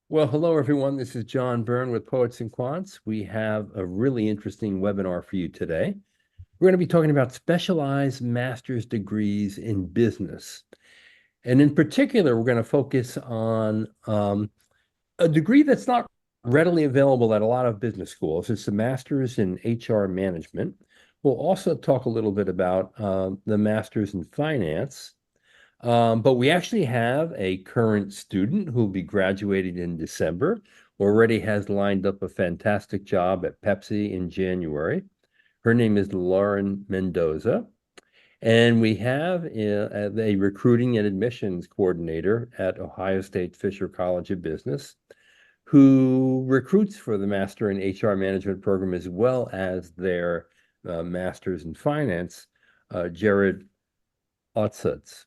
Well, hello everyone. This is John Byrne with Poets and Quants. We have a really interesting webinar for you today. We're going to be talking about specialized master's degrees in business. And in particular, we're going to focus on a degree that's not readily available at a lot of business schools. It's a master's in HR management. We'll also talk a little bit about the master's in finance. But we actually have a current student who'll be graduating in December, already has lined up a fantastic job at Pepsi in January. Her name is Lauren Mendoza. And we have a recruiting and admissions coordinator at Ohio State Fisher College of Business who recruits for the Master in HR Management program as well as their Master's in Finance, Jared Otsutz.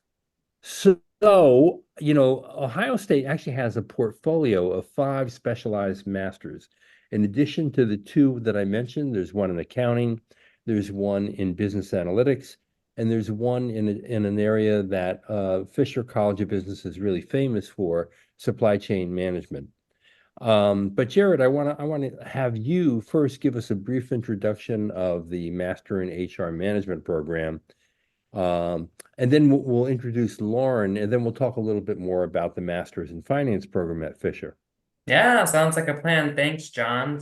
So, Ohio State actually has a portfolio of 5 specialized masters. In addition to the 2 that I mentioned, there's one in accounting, there's one in business analytics, and there's one in an area that Fisher College of Business is really famous for, supply chain management. But Jared, I want to have you first give us a brief introduction of the Master in HR Management program, and then we'll introduce Lauren, and then we'll talk a little bit more about the Masters in Finance program at Fisher. Yeah, sounds like a plan. Thanks, John.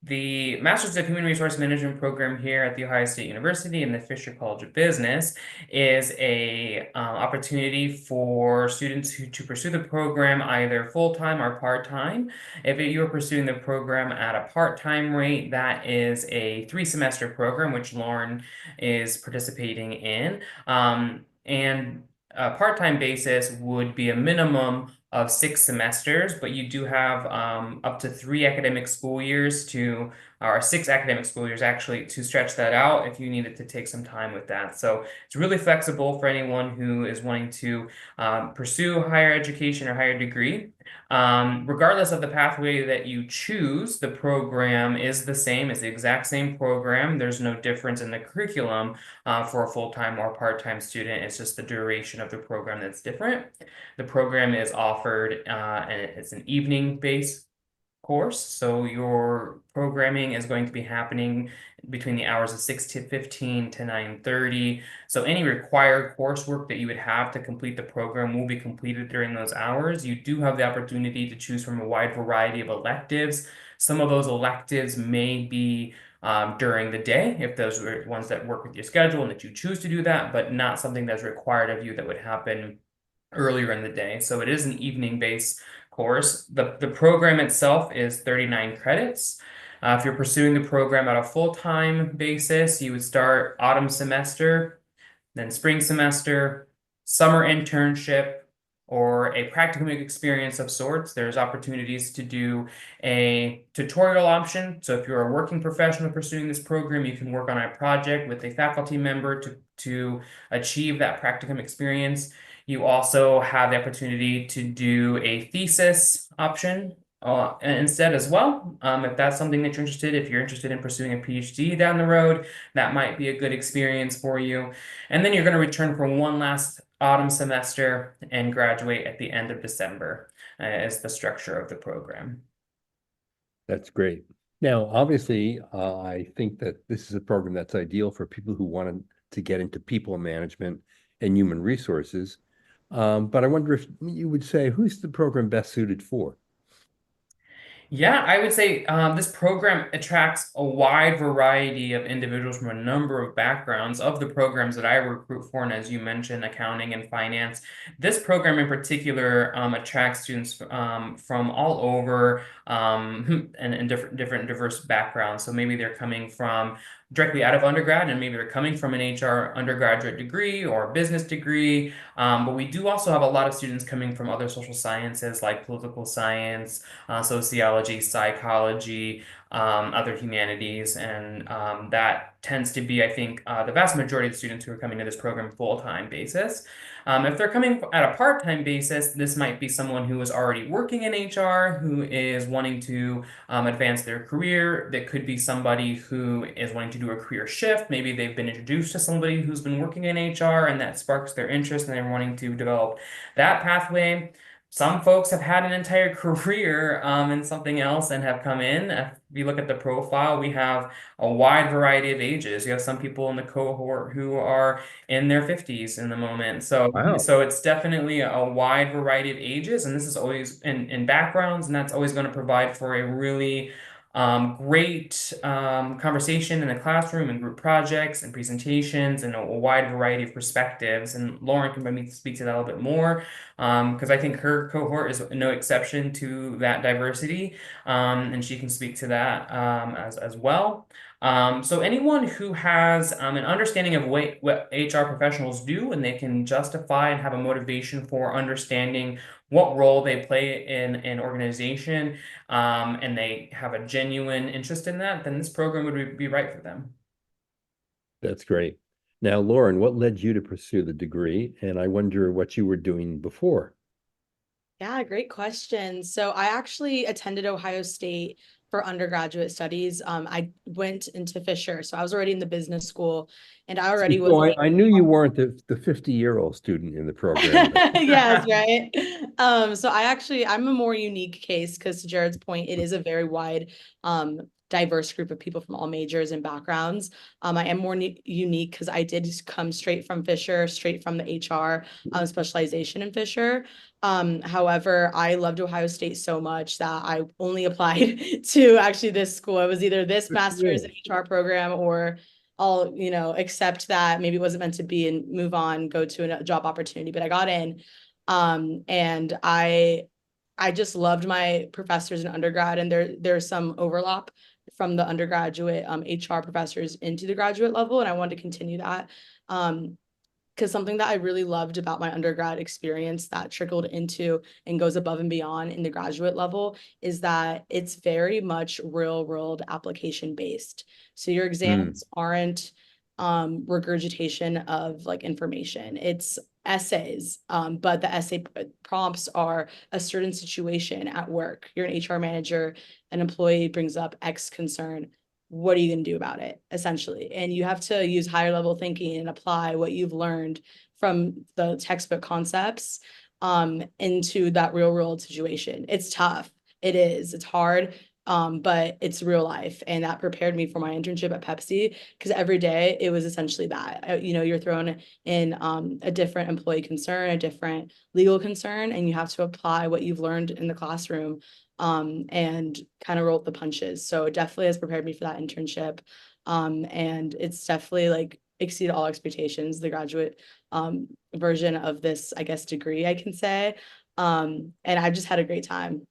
The Masters of Human Resource Management program here at The Ohio State University and the Fisher College of Business is a opportunity for students to pursue the program either full-time or part-time. If you are pursuing the program at a part-time rate, that is a 3-semester program, which Lauren is participating in. And a part-time basis would be a minimum of 6 semesters, but you do have up to 6 academic school years actually, to stretch that out if you needed to take some time with that. So it's really flexible for anyone who is wanting to pursue higher education or higher degree. Regardless of the pathway that you choose, the program is the same. It's the exact same program. There's no difference in the curriculum for a full-time or part-time student. It's just the duration of the program that's different. The program is offered, and it's an evening-based course. So your programming is going to be happening between the hours of 6:15 to 9:30. So any required coursework that you would have to complete the program will be completed during those hours. You do have the opportunity to choose from a wide variety of electives. Some of those electives may be during the day, if those are ones that work with your schedule and that you choose to do that, but not something that's required of you that would happen earlier in the day. So it is an evening-based course. The program itself is 39 credits. If you're pursuing the program at a full-time basis, you would start autumn semester, then spring semester, summer internship, or a practicum experience of sorts. There's opportunities to do a tutorial option. So if you're a working professional pursuing this program, you can work on a project with a faculty member to achieve that practicum experience. You also have the opportunity to do a thesis option instead as well. If that's something that you're interested, if you're interested in pursuing a PhD down the road, that might be a good experience for you. And then you're going to return for one last autumn semester and graduate at the end of December, is the structure of the program. That's great. Now, obviously, I think that this is a program that's ideal for people who wanted to get into people management and human resources. But I wonder if you would say, who's the program best suited for? Yeah, I would say this program attracts a wide variety of individuals from a number of backgrounds of the programs that I recruit for, and as you mentioned, accounting and finance. This program in particular attracts students from all over and different diverse backgrounds. So maybe they're coming from directly out of undergrad, and maybe they're coming from an HR undergraduate degree or a business degree. But we do also have a lot of students coming from other social sciences like political science, sociology, psychology, other humanities, and that tends to be, I think, the vast majority of the students who are coming to this program full-time basis. If they're coming at a part-time basis, this might be someone who is already working in HR, who is wanting to advance their career. That could be somebody who is wanting to do a career shift. Maybe they've been introduced to somebody who's been working in HR and that sparks their interest and they're wanting to develop that pathway. Some folks have had an entire career in something else and have come in. If you look at the profile, we have a wide variety of ages. You have some people in the cohort who are in their 50s in the moment. Wow. So it's definitely a wide variety of ages, and this is always in backgrounds, and that's always going to provide for a really great conversation in the classroom and group projects and presentations and a wide variety of perspectives. And Lauren can maybe speak to that a little bit more because I think her cohort is no exception to that diversity, and she can speak to that as well. So anyone who has an understanding of what HR professionals do and they can justify and have a motivation for understanding what role they play in an organization, and they have a genuine interest in that, then this program would be right for them. That's great. Now, Lauren, what led you to pursue the degree? And I wonder what you were doing before. Yeah, great question. So I actually attended Ohio State for undergraduate studies. I went into Fisher, so I was already in the business school, and I already was So like, I knew you weren't the 50-year-old student in the program, but yes, right. So I'm a more unique case because to Jared's point, it is a very wide, diverse group of people from all majors and backgrounds. I am more unique because I did come straight from Fisher, straight from the HR specialization in Fisher. However, I loved Ohio State so much that I only applied to actually this school. It was either this good for master's in you. HR program or I'll, accept that maybe it wasn't meant to be and move on, go to a job opportunity, but I got in. And I just loved my professors in undergrad, and there's some overlap from the undergraduate HR professors into the graduate level, and I wanted to continue that. Because something that I really loved about my undergrad experience that trickled into and goes above and beyond in the graduate level is that it's very much real world application based. So your Mm, exams aren't regurgitation of like information. It's essays, but the essay prompts are a certain situation at work. You're an HR manager, an employee brings up X concern. What are you going to do about it, essentially? And you have to use higher level thinking and apply what you've learned from the textbook concepts into that real world situation. It's tough. It is. It's hard. But it's real life. And that prepared me for my internship at Pepsi because every day it was essentially that. You're thrown in a different employee concern, a different legal concern, and you have to apply what you've learned in the classroom and kind of roll the punches. So it definitely has prepared me for that internship. And it's definitely like exceeded all expectations, the graduate version of this, I guess, degree, I can say. And I just had a great time.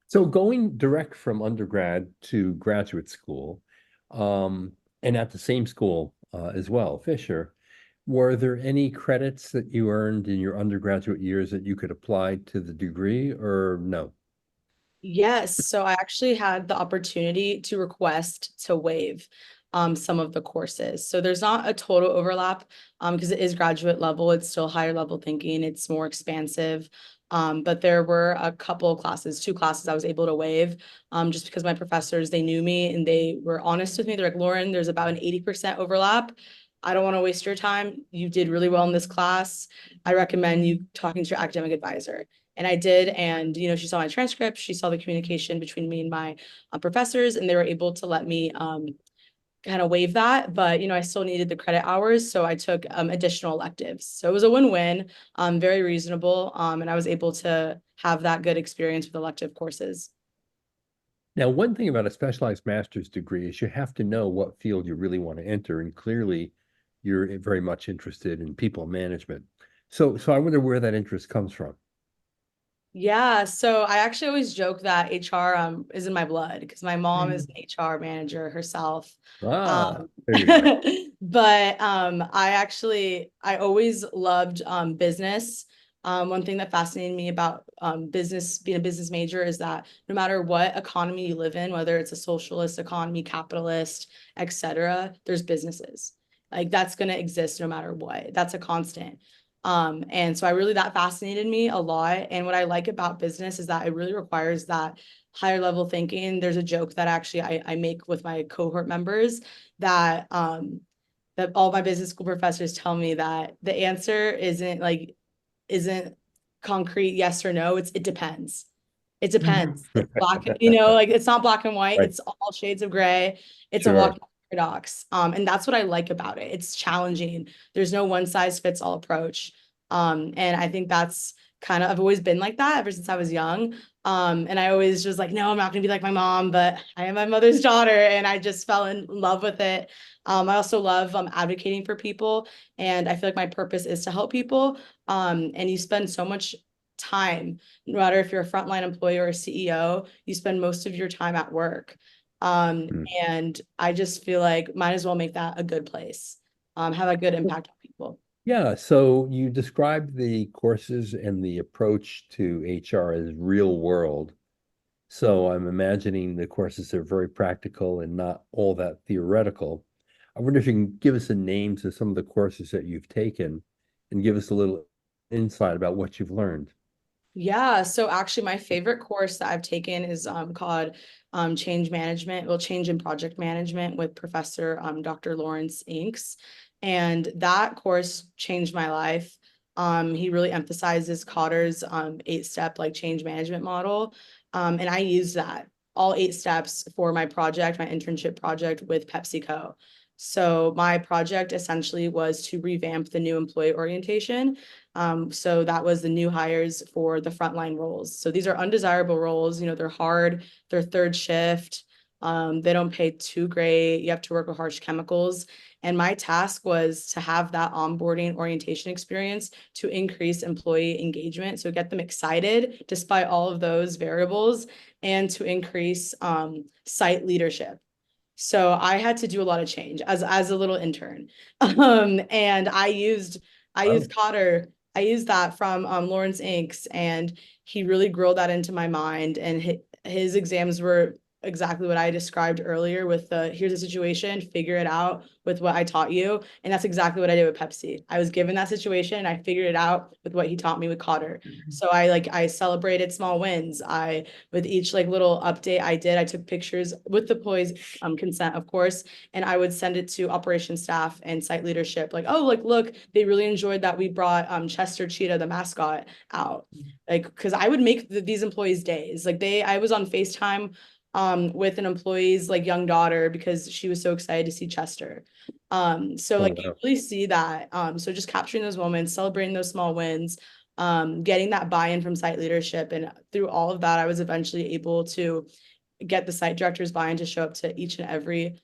So going direct from undergrad to graduate school, and at the same school as well, Fisher, were there any credits that you earned in your undergraduate years that you could apply to the degree or no? Yes, so I actually had the opportunity to request to waive some of the courses. So there's not a total overlap because it is graduate level, it's still higher level thinking, it's more expansive. But there were a couple of classes, two classes I was able to waive just because my professors, they knew me and they were honest with me. They're like, Lauren, there's about an 80% overlap. I don't want to waste your time. You did really well in this class. I recommend you talking to your academic advisor. And I did. And, she saw my transcript, she saw the communication between me and my professors, and they were able to let me kind of waive that. But, I still needed the credit hours. So I took additional electives. So it was a win-win, very reasonable. And I was able to have that good experience with elective courses. Now, one thing about a specialized master's degree is you have to know what field you really want to enter, and clearly you're very much interested in people management. So I wonder where that interest comes from. Yeah, so I actually always joke that HR is in my blood because my mom is an HR manager herself. Ah, Um, there you go. but I always loved business. One thing that fascinated me about business, being a business major, is that no matter what economy you live in, whether it's a socialist economy, capitalist, etc., there's businesses. Like that's going to exist no matter what. That's a constant. And so that fascinated me a lot. And what I like about business is that it really requires that higher level thinking. There's a joke that actually I make with my cohort members that all my business school professors tell me that the answer isn't concrete yes or no. It depends. It depends. It's black, like it's not black and white. Right. It's all shades of gray. It's a Sure. walking paradox. And that's what I like about it. It's challenging. There's no one size fits all approach. And I think that's I've always been like that ever since I was young. And I always just like, no, I'm not gonna be like my mom, but I am my mother's daughter, and I just fell in love with it. I also love advocating for people, and I feel like my purpose is to help people. And you spend so much time, no matter if you're a frontline employee or a CEO, you spend most of your time at work. Mm. And I just feel like might as well make that a good place, have a good impact on people. Yeah, so you described the courses and the approach to HR as real world. So I'm imagining the courses are very practical and not all that theoretical. I wonder if you can give us the names of some of the courses that you've taken and give us a little insight about what you've learned. Yeah, so actually my favorite course that I've taken is called Change Management, Change in Project Management with Professor Dr. Lawrence Inks. And that course changed my life. He really emphasizes Cotter's 8-step like change management model. And I used that all 8 steps for my project, my internship project with PepsiCo. So my project essentially was to revamp the new employee orientation. So that was the new hires for the frontline roles. So these are undesirable roles. They're hard, they're third shift. They don't pay too great. You have to work with harsh chemicals. And my task was to have that onboarding orientation experience to increase employee engagement. So get them excited despite all of those variables, and to increase site leadership. So I had to do a lot of change as a little intern. And I Wow. used Cotter. I used that from Lawrence Inks, and he really grilled that into my mind. And his exams were exactly what I described earlier with the here's a situation, figure it out with what I taught you. And that's exactly what I did with Pepsi. I was given that situation and I figured it out with what he taught me with Cotter. So I celebrated small wins. With each like little update I did, I took pictures with the employees' consent, of course, and I would send it to operations staff and site leadership. Like, oh, like look, they really enjoyed that we brought Chester Cheetah, the mascot, out. Like, because I would make these employees' days. Like I was on FaceTime with an employee's like young daughter because she was so excited to see Chester. So Oh, like you wow. really see that. So just capturing those moments, celebrating those small wins, getting that buy-in from site leadership. And through all of that, I was eventually able to get the site director's buy-in to show up to each and every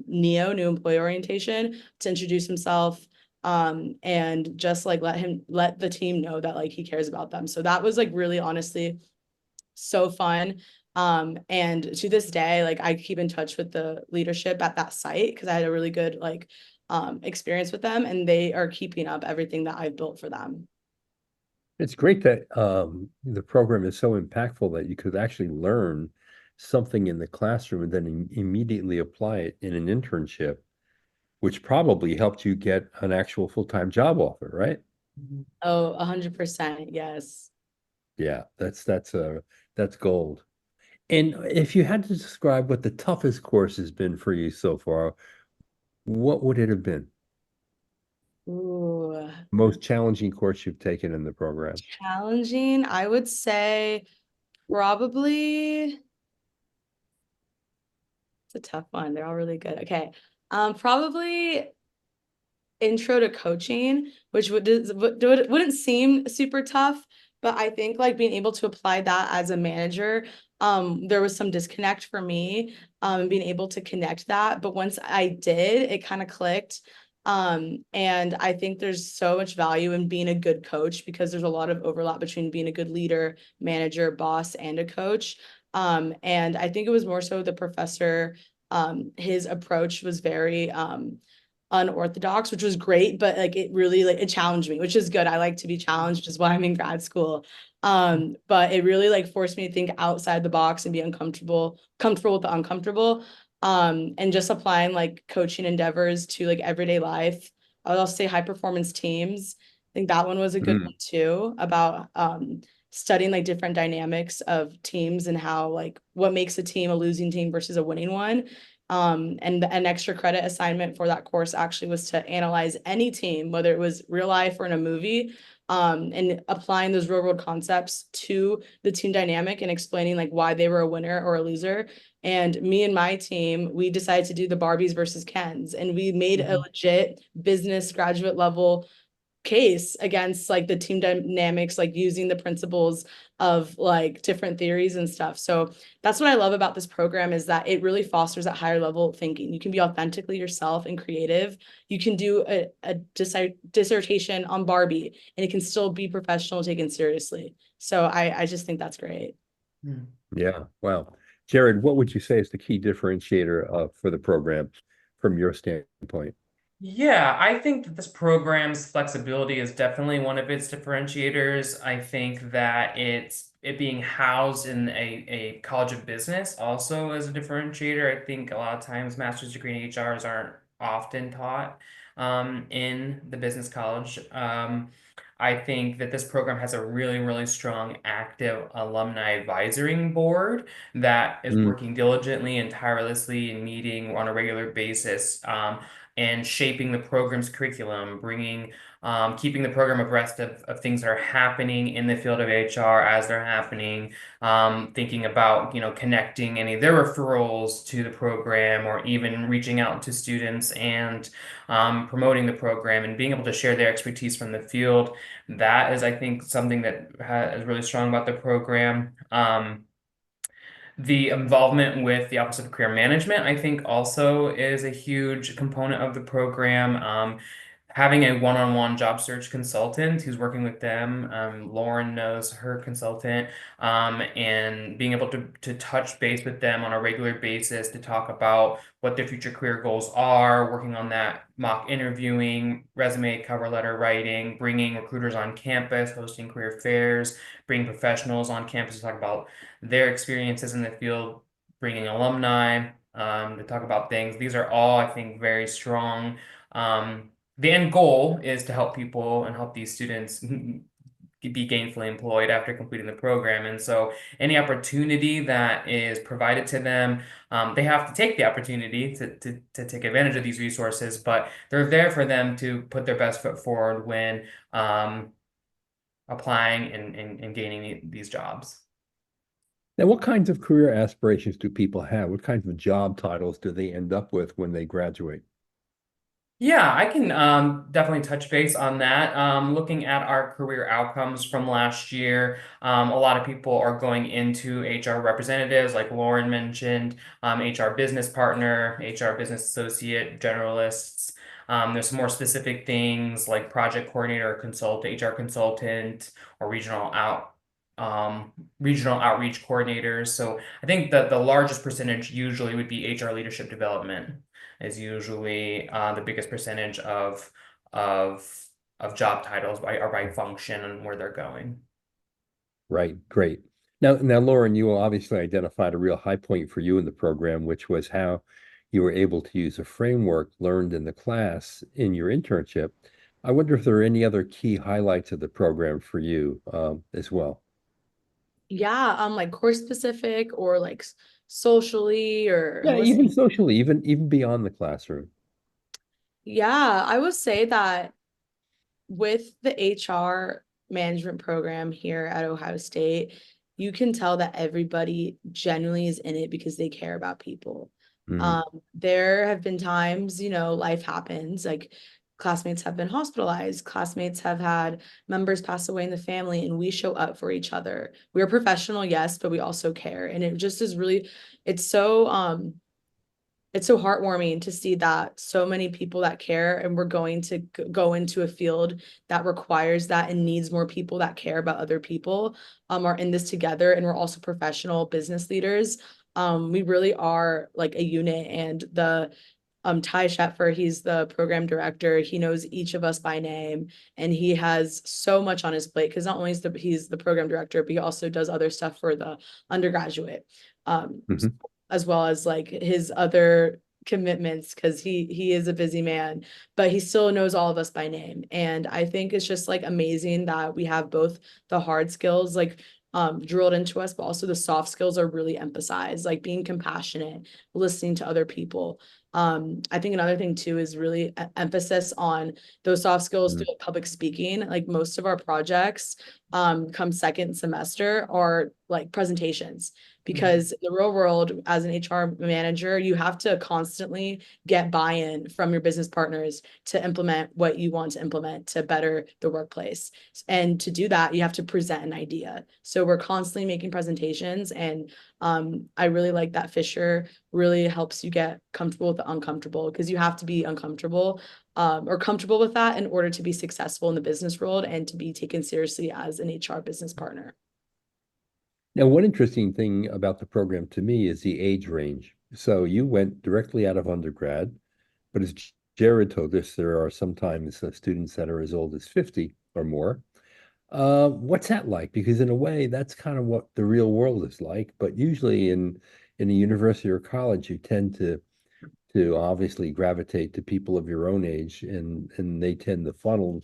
new employee orientation, to introduce himself, and just like let the team know that like he cares about them. So that was like really honestly so fun. And to this day, like I keep in touch with the leadership at that site because I had a really good like experience with them, and they are keeping up everything that I've built for them. It's great that the program is so impactful that you could actually learn something in the classroom and then immediately apply it in an internship, which probably helped you get an actual full-time job offer, right? Oh, 100%. Yes. Yeah, that's gold. And if you had to describe what the toughest course has been for you so far, what would it have been? Ooh, Most challenging course you've taken in the program? challenging. I would say probably it's a tough one. They're all really good. Okay. Probably intro to coaching, which wouldn't seem super tough, but I think like being able to apply that as a manager, there was some disconnect for me, being able to connect that. But once I did, it kind of clicked. And I think there's so much value in being a good coach because there's a lot of overlap between being a good leader, manager, boss, and a coach. And I think it was more so the professor, his approach was very unorthodox, which was great, but like it really like it challenged me, which is good. I like to be challenged, which is why I'm in grad school. But it really like forced me to think outside the box and be comfortable with the uncomfortable. And just applying like coaching endeavors to like everyday life. I would also say high performance teams. I think that one was a good Mm. one too, about studying like different dynamics of teams and how like what makes a team a losing team versus a winning one. And an extra credit assignment for that course actually was to analyze any team, whether it was real life or in a movie, and applying those real world concepts to the team dynamic and explaining like why they were a winner or a loser. And me and my team, we decided to do the Barbies versus Kens, and we made a legit business graduate level case against like the team dynamics, like using the principles of like different theories and stuff. So that's what I love about this program, is that it really fosters that higher level thinking. You can be authentically yourself and creative. You can do a dissertation on Barbie and it can still be professional, taken seriously. So I just think that's great. Yeah. Wow. Jared, what would you say is the key differentiator for the program from your standpoint? Yeah, I think that this program's flexibility is definitely one of its differentiators. I think that it being housed in a college of business also is a differentiator. I think a lot of times master's degree in HRs aren't often taught in the business college. I think that this program has a really, really strong active alumni advisory board that is Mm, working diligently and tirelessly and meeting on a regular basis. And shaping the program's curriculum, keeping the program abreast of things that are happening in the field of HR as they're happening, thinking about, connecting any of their referrals to the program or even reaching out to students and promoting the program and being able to share their expertise from the field. That is, I think, something that is really strong about the program. The involvement with the Office of Career Management, I think, also is a huge component of the program. Having a one-on-one job search consultant who's working with them, Lauren knows her consultant, and being able to touch base with them on a regular basis to talk about what their future career goals are, working on that mock interviewing, resume, cover letter writing, bringing recruiters on campus, hosting career fairs, bringing professionals on campus to talk about their experiences in the field, bringing alumni to talk about things. These are all, I think, very strong. The end goal is to help people and help these students be gainfully employed after completing the program. And so any opportunity that is provided to them, they have to take the opportunity to take advantage of these resources, but they're there for them to put their best foot forward when applying and gaining these jobs. Now, what kinds of career aspirations do people have? What kinds of job titles do they end up with when they graduate? Yeah, I can definitely touch base on that. Looking at our career outcomes from last year, a lot of people are going into HR representatives, like Lauren mentioned, HR business partner, HR business associate, generalists. There's some more specific things like project coordinator, consultant, HR consultant, or regional outreach coordinators. So I think that the largest percentage usually would be HR leadership development is usually the biggest percentage of job titles by function and where they're going. Right, great. Now, Lauren, you obviously identified a real high point for you in the program, which was how you were able to use a framework learned in the class in your internship. I wonder if there are any other key highlights of the program for you as well. Yeah, like course specific or like socially or Yeah, holistic. even socially, even beyond the classroom. Yeah, I would say that with the HR management program here at Ohio State, you can tell that everybody genuinely is in it because they care about people. Mm, There have been times, life happens, like classmates have been hospitalized, classmates have had members pass away in the family, and we show up for each other. We're professional, yes, but we also care. And it just is really, it's so it's so heartwarming to see that so many people that care, and we're going to go into a field that requires that and needs more people that care about other people, are in this together, and we're also professional business leaders. We really are like a unit, and the Ty Shetfer, he's the program director. He knows each of us by name, and he has so much on his plate because not only is he's the program director, but he also does other stuff for the undergraduate. mhm. As well as like his other commitments, because he is a busy man, but he still knows all of us by name. And I think it's just like amazing that we have both the hard skills like drilled into us, but also the soft skills are really emphasized, like being compassionate, listening to other people. I think another thing too is really emphasis on those soft skills Mm. through public speaking. Like most of our projects come second semester are like presentations, because in the real world, as an HR manager, you have to constantly get buy-in from your business partners to implement what you want to implement to better the workplace. And to do that, you have to present an idea. So we're constantly making presentations, and I really like that Fisher really helps you get comfortable with the uncomfortable, because you have to be uncomfortable or comfortable with that in order to be successful in the business world and to be taken seriously as an HR business partner. Now, one interesting thing about the program to me is the age range. So you went directly out of undergrad, but as Jared told us, there are sometimes students that are as old as 50 or more. What's that like? Because in a way, that's kind of what the real world is like. But usually in a university or college, you tend to obviously gravitate to people of your own age, and they tend to funnel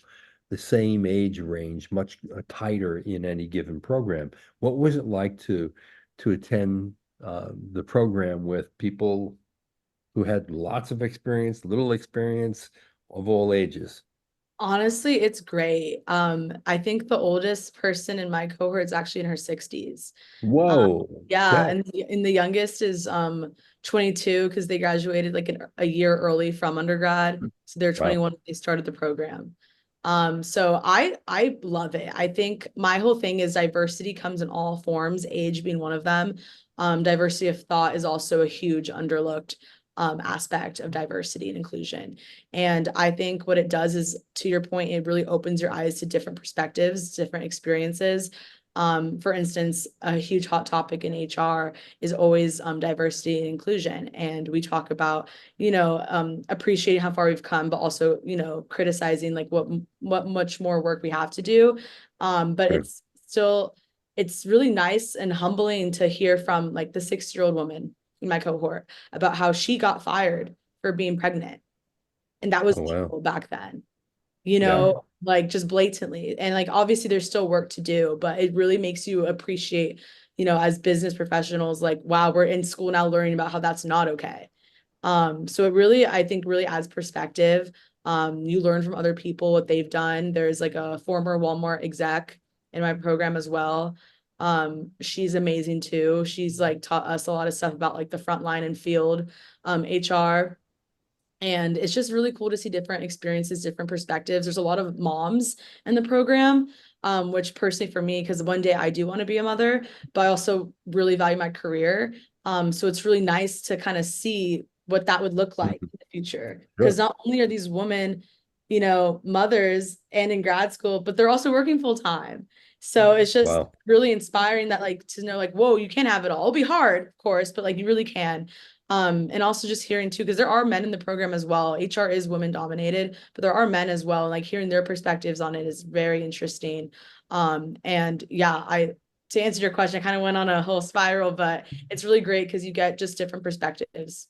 the same age range much tighter in any given program. What was it like to attend the program with people who had lots of experience, little experience of all ages? Honestly, it's great. I think the oldest person in my cohort is actually in her 60s. Whoa. Yeah, Okay. and the youngest is 22, because they graduated like a year early from undergrad. So they're Wow. 21 when they started the program. So I love it. I think my whole thing is diversity comes in all forms, age being one of them. Diversity of thought is also a huge underlooked aspect of diversity and inclusion. And I think what it does is, to your point, it really opens your eyes to different perspectives, different experiences. For instance, a huge hot topic in HR is always diversity and inclusion. And we talk about, appreciating how far we've come, but also, criticizing like what much more work we have to do. But Sure. it's really nice and humbling to hear from like the 6-year-old woman in my cohort about how she got fired for being pregnant. And that was Oh, wow. legal back then, Yeah. like just blatantly. And like obviously there's still work to do, but it really makes you appreciate, as business professionals, like, wow, we're in school now learning about how that's not okay. So it really, I think, really adds perspective. You learn from other people what they've done. There's like a former Walmart exec in my program as well. She's amazing too. She's like taught us a lot of stuff about like the frontline and field HR. And it's just really cool to see different experiences, different perspectives. There's a lot of moms in the program, which personally for me, because one day I do want to be a mother, but I also really value my career. So it's really nice to kind of see what that would look like Mhm. in the future. Because Sure. not only are these women, mothers and in grad school, but they're also working full time. So it's just Wow. really inspiring that like to know like, whoa, you can have it all. It'll be hard, of course, but like you really can. And also just hearing too, because there are men in the program as well. HR is women dominated, but there are men as well. And like hearing their perspectives on it is very interesting. And yeah, to answer your question, I kind of went on a whole spiral, but it's really great because you get just different perspectives.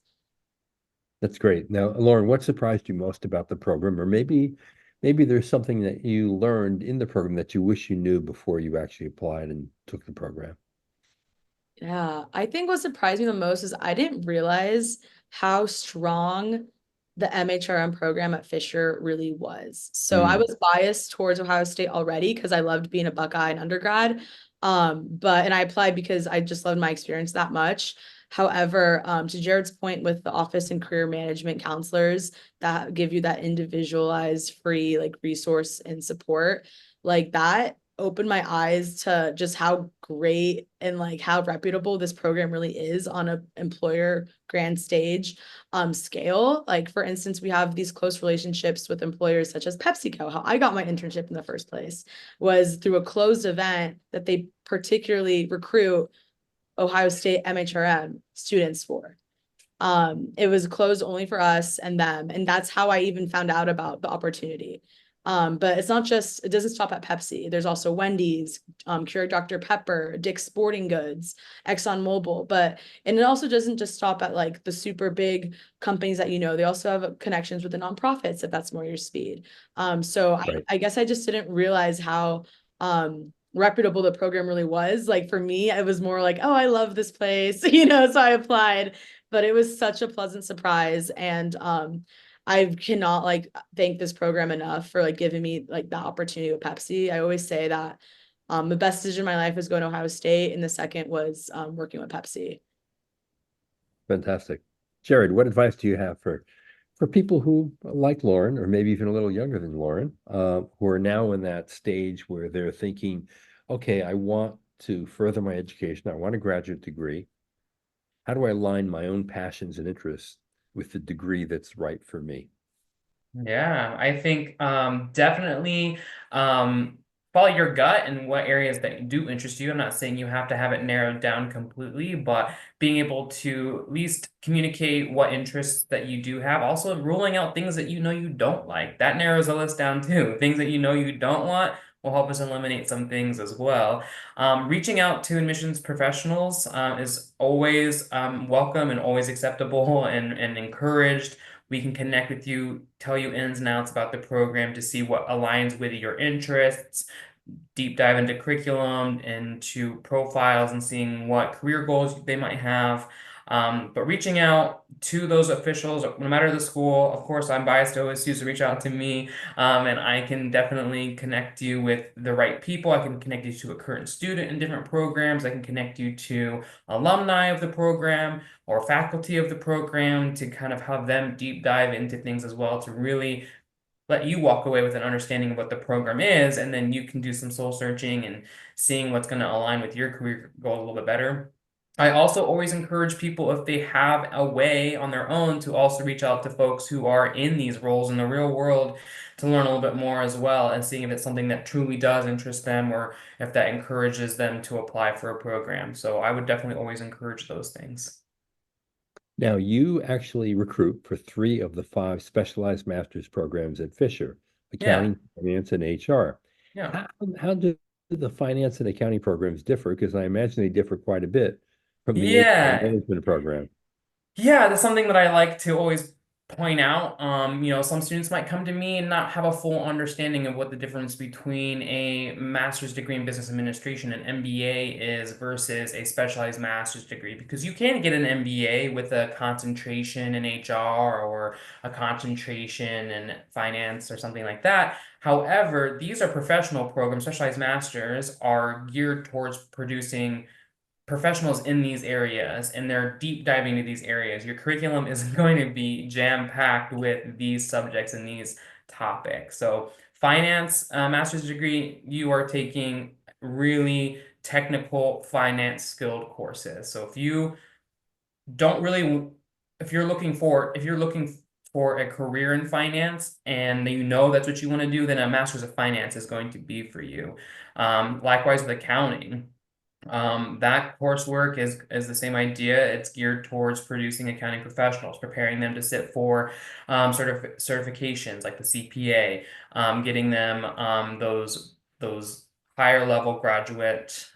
That's great. Now, Lauren, what surprised you most about the program? Or maybe there's something that you learned in the program that you wish you knew before you actually applied and took the program. Yeah, I think what surprised me the most is I didn't realize how strong the MHRM program at Fisher really was. So I Mm. was biased towards Ohio State already because I loved being a Buckeye in undergrad. And I applied because I just loved my experience that much. However, to Jared's point with the office and career management counselors that give you that individualized free like resource and support, like that opened my eyes to just how great and like how reputable this program really is on a employer grand stage scale. Like for instance, we have these close relationships with employers such as PepsiCo. How I got my internship in the first place was through a closed event that they particularly recruit Ohio State MHRM students for. It was closed only for us and them, and that's how I even found out about the opportunity. But it's not just, it doesn't stop at Pepsi. There's also Wendy's, Keurig Dr. Pepper, Dick's Sporting Goods, ExxonMobil, and it also doesn't just stop at like the super big companies that they also have connections with the nonprofits if that's more your speed. So Right. I guess I just didn't realize how reputable the program really was. Like for me, it was more like, oh, I love this place, you know, so I applied, but it was such a pleasant surprise. And I cannot like thank this program enough for like giving me like the opportunity with Pepsi. I always say that the best decision in my life was going to Ohio State, and the second was working with Pepsi. Fantastic. Jared, what advice do you have for people who like Lauren, or maybe even a little younger than Lauren, who are now in that stage where they're thinking, okay, I want to further my education, I want a graduate degree. How do I align my own passions and interests with the degree that's right for me? Yeah, I think definitely follow your gut and what areas that do interest you. I'm not saying you have to have it narrowed down completely, but being able to at least communicate what interests that you do have. Also, ruling out things that you know you don't like. That narrows the list down too. Things that you know you don't want will help us eliminate some things as well. Reaching out to admissions professionals is always welcome and always acceptable and encouraged. We can connect with you, tell you ins and outs about the program to see what aligns with your interests, deep dive into curriculum, into profiles, and seeing what career goals they might have. But reaching out to those officials, no matter the school, of course, I'm biased to OSU, so reach out to me, and I can definitely connect you with the right people. I can connect you to a current student in different programs. I can connect you to alumni of the program or faculty of the program to kind of have them deep dive into things as well to really let you walk away with an understanding of what the program is, and then you can do some soul searching and seeing what's going to align with your career goal a little bit better. I also always encourage people, if they have a way on their own, to also reach out to folks who are in these roles in the real world to learn a little bit more as well, and seeing if it's something that truly does interest them or if that encourages them to apply for a program. So I would definitely always encourage those things. Now, you actually recruit for 3 of the 5 specialized master's programs at Fisher, Yeah, accounting, finance, and HR. yeah. How do the finance and accounting programs differ? Because I imagine they differ quite a bit from the HR Yeah, management program. Yeah, that's something that I like to always point out. Some students might come to me and not have a full understanding of what the difference between a master's degree in business administration and MBA is versus a specialized master's degree. Because you can get an MBA with a concentration in HR or a concentration in finance or something like that. However, these are professional programs. Specialized masters are geared towards producing professionals in these areas, and they're deep diving into these areas. Your curriculum is going to be jam-packed with these subjects and these topics. So finance, master's degree, you are taking really technical finance skilled courses. So if you don't really, if you're looking for a career in finance and you know that's what you want to do, then a master's of finance is going to be for you. Likewise with accounting. That coursework is the same idea. It's geared towards producing accounting professionals, preparing them to sit for certifications like the CPA, getting them those higher level graduate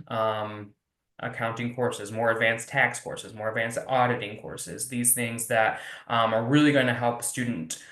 accounting courses, more advanced tax courses, more advanced auditing courses. These things that are really going to help a student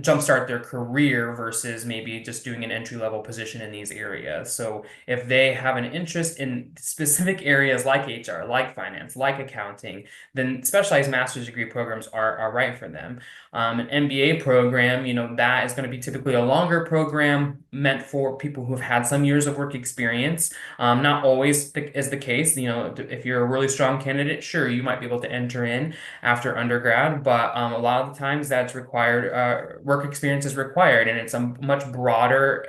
jumpstart their career versus maybe just doing an entry level position in these areas. So if they have an interest in specific areas like HR, like finance, like accounting, then specialized master's degree programs are right for them. An MBA program, that is going to be typically a longer program meant for people who have had some years of work experience. Not always is the case. If you're a really strong candidate, sure, you might be able to enter in after undergrad, but a lot of the times that's required, work experience is required, and it's a much broader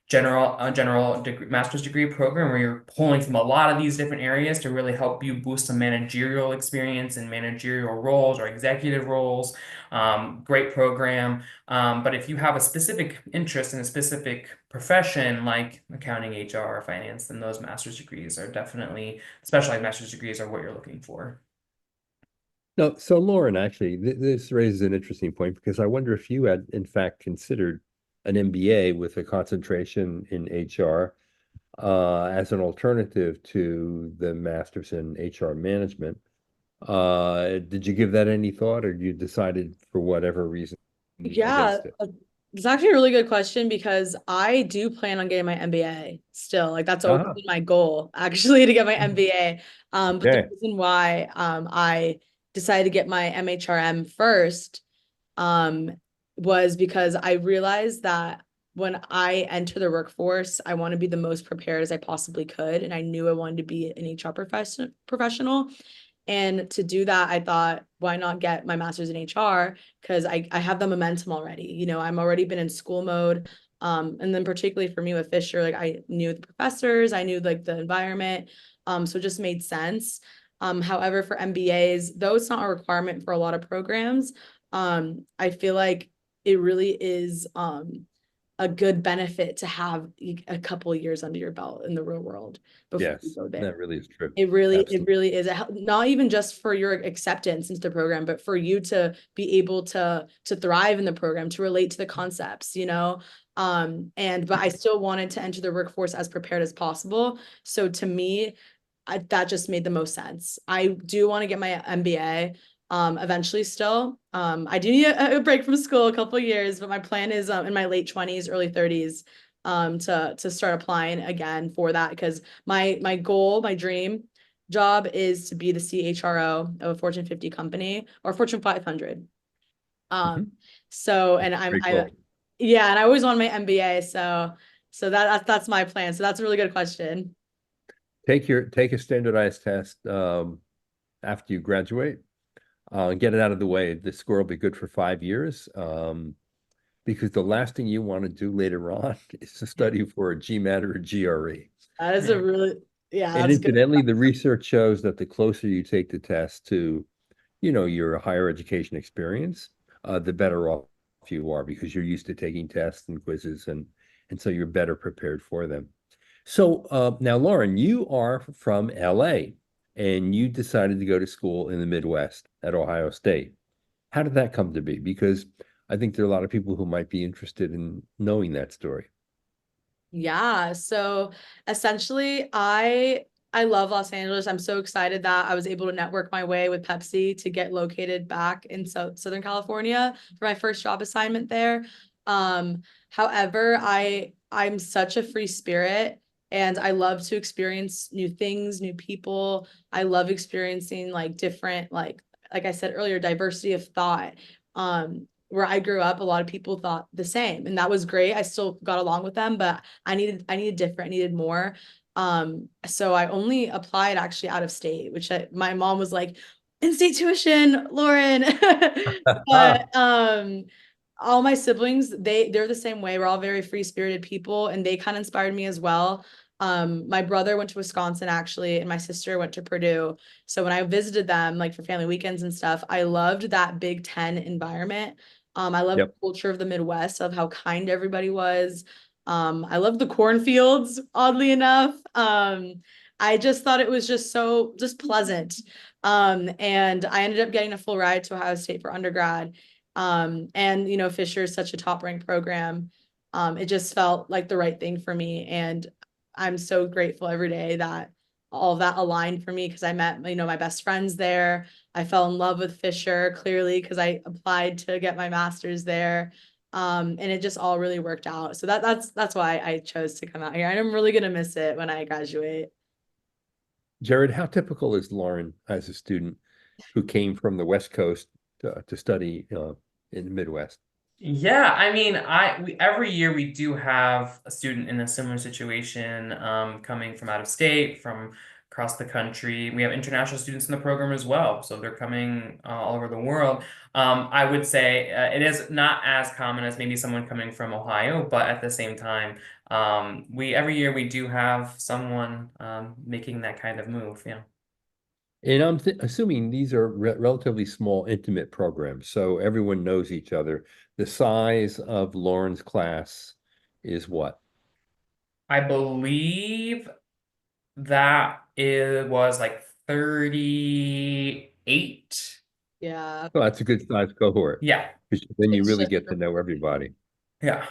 general degree, master's degree program where you're pulling from a lot of these different areas to really help you boost some managerial experience in managerial roles or executive roles. Great program. But if you have a specific interest in a specific profession like accounting, HR, or finance, then those master's degrees are definitely specialized master's degrees are what you're looking for. No, so Lauren, actually, this raises an interesting point because I wonder if you had, in fact, considered an MBA with a concentration in HR as an alternative to the master's in HR management. Did you give that any thought, or you decided for whatever reason Yeah, against it? It's actually a really good question because I do plan on getting my MBA still. Like that's always Ah, been my goal, actually, to get my MBA. But the okay. reason why I decided to get my MHRM first um was because I realized that when I enter the workforce, I want to be the most prepared as I possibly could. And I knew I wanted to be an HR professional. And to do that, I thought, why not get my master's in HR? Because I have the momentum already. You know, I'm already been in school mode. And then particularly for me with Fisher, like I knew the professors, I knew like the environment. So it just made sense. However, for MBAs, though it's not a requirement for a lot of programs, I feel like it really is a good benefit to have a couple of years under your belt in the real world before you Yes, go there. that really is true. It Absolutely. really is not even just for your acceptance into the program, but for you to be able to thrive in the program, to relate to the concepts, you know. But I still wanted to enter the workforce as prepared as possible. So to me, that just made the most sense. I do want to get my MBA eventually still. I do need a break from school a couple years, but my plan is in my late 20s, early 30s to start applying again for that because my goal, my dream job is to be the CHRO of a Fortune 50 company or Fortune 500. Mhm. So and Pretty cool. yeah, and I always want my MBA, so that's my plan. So that's a really good question. Take a standardized test after you graduate. Get it out of the way. The score will be good for 5 years. Because the last thing you want to do later on is to study for a GMAT or a GRE. That is a Yeah. really, yeah, And that's good. incidentally, the research shows that the closer you take the test to, your higher education experience, the better off you are because you're used to taking tests and quizzes and so you're better prepared for them. So now, Lauren, you are from LA and you decided to go to school in the Midwest at Ohio State. How did that come to be? Because I think there are a lot of people who might be interested in knowing that story. Yeah, so essentially I love Los Angeles. I'm so excited that I was able to network my way with Pepsi to get located back in Southern California for my first job assignment there. However, I'm such a free spirit and I love to experience new things, new people. I love experiencing like different like I said earlier, diversity of thought. Where I grew up, a lot of people thought the same, and that was great. I still got along with them, but I needed different, I needed more. So I only applied actually out of state, which my mom was like, in-state tuition, Lauren. But all my siblings, they're the same way. We're all very free-spirited people, and they kind of inspired me as well. My brother went to Wisconsin actually, and my sister went to Purdue. So when I visited them, like for family weekends and stuff, I loved that Big Ten environment. I love the Yep. culture of the Midwest, of how kind everybody was. I love the cornfields, oddly enough. I just thought it was just pleasant. And I ended up getting a full ride to Ohio State for undergrad. And you know, Fisher is such a top ranked program. It just felt like the right thing for me. And I'm so grateful every day that all of that aligned for me because I met, you know, my best friends there. I fell in love with Fisher clearly because I applied to get my master's there. And it just all really worked out. So that's why I chose to come out here. And I'm really gonna miss it when I graduate. Jared, how typical is Lauren as a student who came from the West Coast to study in the Midwest? Yeah, I mean, every year we do have a student in a similar situation, coming from out of state, from across the country. We have international students in the program as well, so they're coming all over the world. I would say it is not as common as maybe someone coming from Ohio, but at the same time, we every year we do have someone making that kind of move. Yeah. And I'm th assuming these are relatively small, intimate programs, so everyone knows each other. The size of Lauren's class is what? I believe that it was like 38. Yeah, Well, that's a good size cohort Yeah. because then you it's really just get to know everybody. Yeah.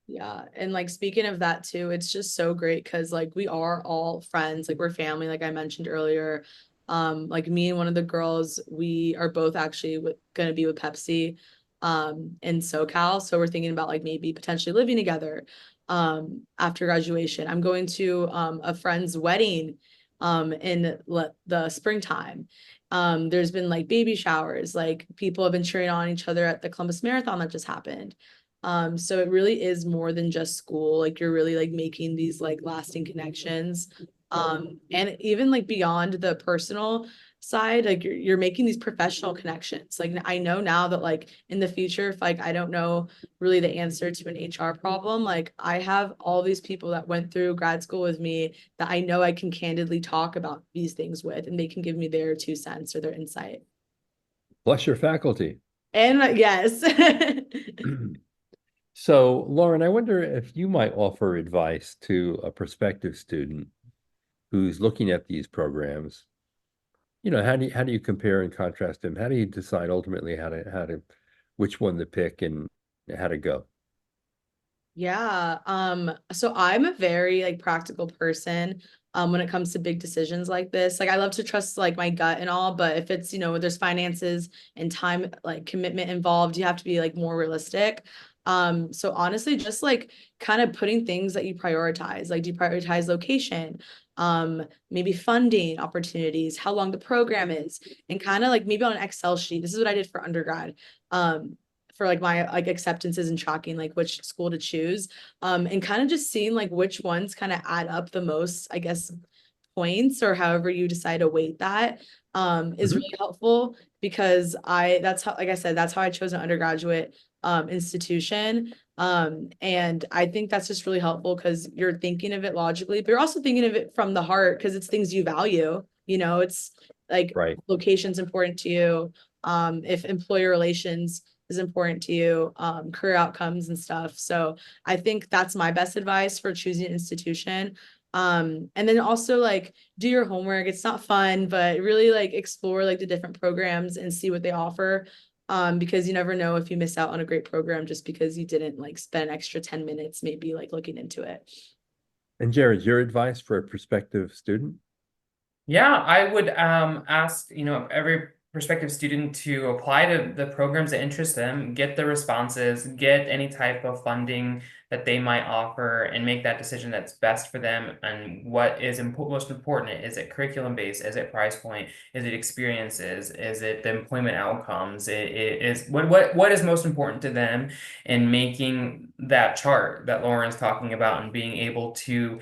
yeah. And like speaking of that too, it's just so great because like we are all friends, like we're family, like I mentioned earlier. Like me and one of the girls, we are both actually gonna be with Pepsi. in SoCal. So we're thinking about like maybe potentially living together after graduation. I'm going to a friend's wedding in the springtime. There's been like baby showers, like people have been cheering on each other at the Columbus Marathon that just happened. So it really is more than just school. Like you're really like making these like lasting connections. And even like beyond the personal side, like you're making these professional connections. Like I know now that like in the future, if like I don't know really the answer to an HR problem, like I have all these people that went through grad school with me that I know I can candidly talk about these things with, and they can give me their 2 cents or their insight. Plus your faculty. And yes. So, Lauren, I wonder if you might offer advice to a prospective student who's looking at these programs. How do you compare and contrast them? How do you decide ultimately how to which one to pick and how to go? Yeah. So I'm a very like practical person when it comes to big decisions like this. Like I love to trust like my gut and all, but if it's, there's finances and time like commitment involved, you have to be like more realistic. So honestly, just like kind of putting things that you prioritize, like do you prioritize location, maybe funding opportunities, how long the program is, and kind of like maybe on an Excel sheet. This is what I did for undergrad. For like my like acceptances and tracking like which school to choose and kind of just seeing like which ones kind of add up the most, I guess, points or however you decide to weight that is Mhm. really helpful because that's how, like I said, that's how I chose an undergraduate institution. And I think that's just really helpful because you're thinking of it logically, but you're also thinking of it from the heart because it's things you value. It's like Right. location's important to you. If employer relations is important to you, career outcomes and stuff. So I think that's my best advice for choosing an institution. And then also like do your homework. It's not fun, but really like explore like the different programs and see what they offer. Because you never know if you miss out on a great program just because you didn't like spend an extra 10 minutes maybe like looking into it. And Jared, your advice for a prospective student? Yeah, I would ask, every prospective student to apply to the programs that interest them, get the responses, get any type of funding that they might offer, and make that decision that's best for them and what is most important. Is it curriculum based? Is it price point? Is it experiences? Is it the employment outcomes? It is what is most important to them in making that chart that Lauren's talking about and being able to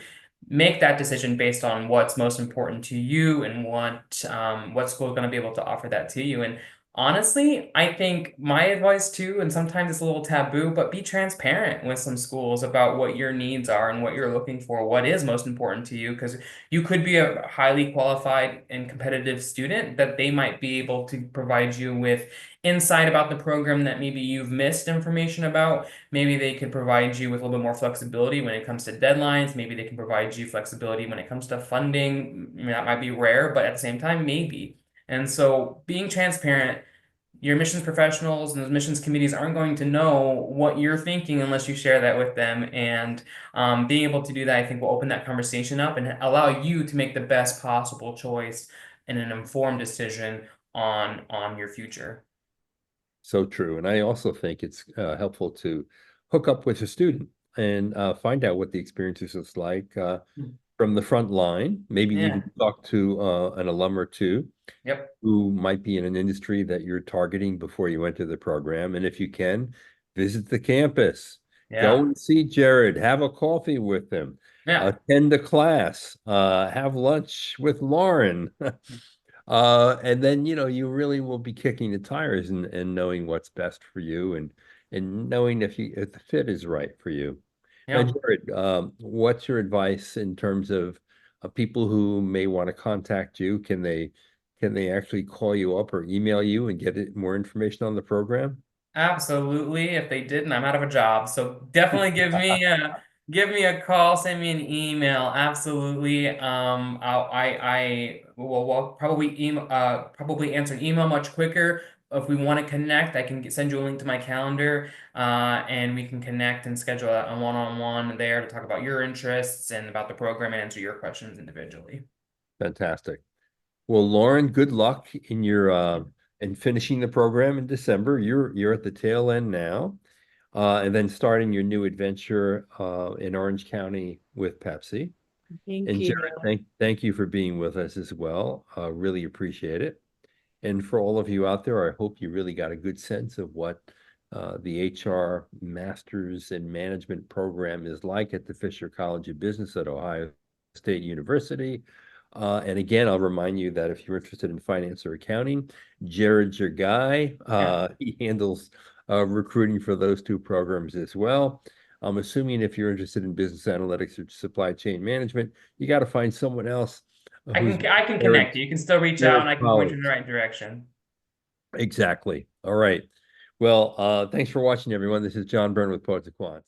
make that decision based on what's most important to you and what school is going to be able to offer that to you. And honestly, I think my advice too, and sometimes it's a little taboo, but be transparent with some schools about what your needs are and what you're looking for, what is most important to you, because you could be a highly qualified and competitive student that they might be able to provide you with insight about the program that maybe you've missed information about. Maybe they could provide you with a little bit more flexibility when it comes to deadlines. Maybe they can provide you flexibility when it comes to funding. I mean, that might be rare, but at the same time, maybe. And so being transparent, your admissions professionals and those admissions committees aren't going to know what you're thinking unless you share that with them. And being able to do that, I think, will open that conversation up and allow you to make the best possible choice and an informed decision on your future. So true. And I also think it's helpful to hook up with a student and find out what the experience is like from the front line, maybe even Yeah. talk to an alum or two Yep. who might be in an industry that you're targeting before you enter the program. And if you can, visit the campus, go Yeah. and see Jared, have a coffee with him, Yeah. attend a class, have lunch with Lauren. And then, you really will be kicking the tires and knowing what's best for you and knowing if the fit is right for you. Now, Yeah. Jared, what's your advice in terms of people who may want to contact you? Can they actually call you up or email you and get more information on the program? Absolutely. If they didn't, I'm out of a job. So definitely give me a call, send me an email. Absolutely. I will probably answer an email much quicker. If we want to connect, I can send you a link to my calendar, and we can connect and schedule a one-on-one there to talk about your interests and about the program and answer your questions individually. Fantastic. Well, Lauren, good luck in your and finishing the program in December. You're at the tail end now, and then starting your new adventure in Orange County with Pepsi. Thank And you. Jared, thank you for being with us as well. Really appreciate it. And for all of you out there, I hope you really got a good sense of what the HR Masters in Management program is like at the Fisher College of Business at Ohio State University. And again, I'll remind you that if you're interested in finance or accounting, Jared's your guy. He handles recruiting for those two programs as well. I'm assuming if you're interested in business analytics or supply chain management, you got to find someone else who's I can connect you. You can still reach out and I can point you in the right direction. Exactly. All right. Well, thanks for watching, everyone. This is John Byrne with Poets and Quants.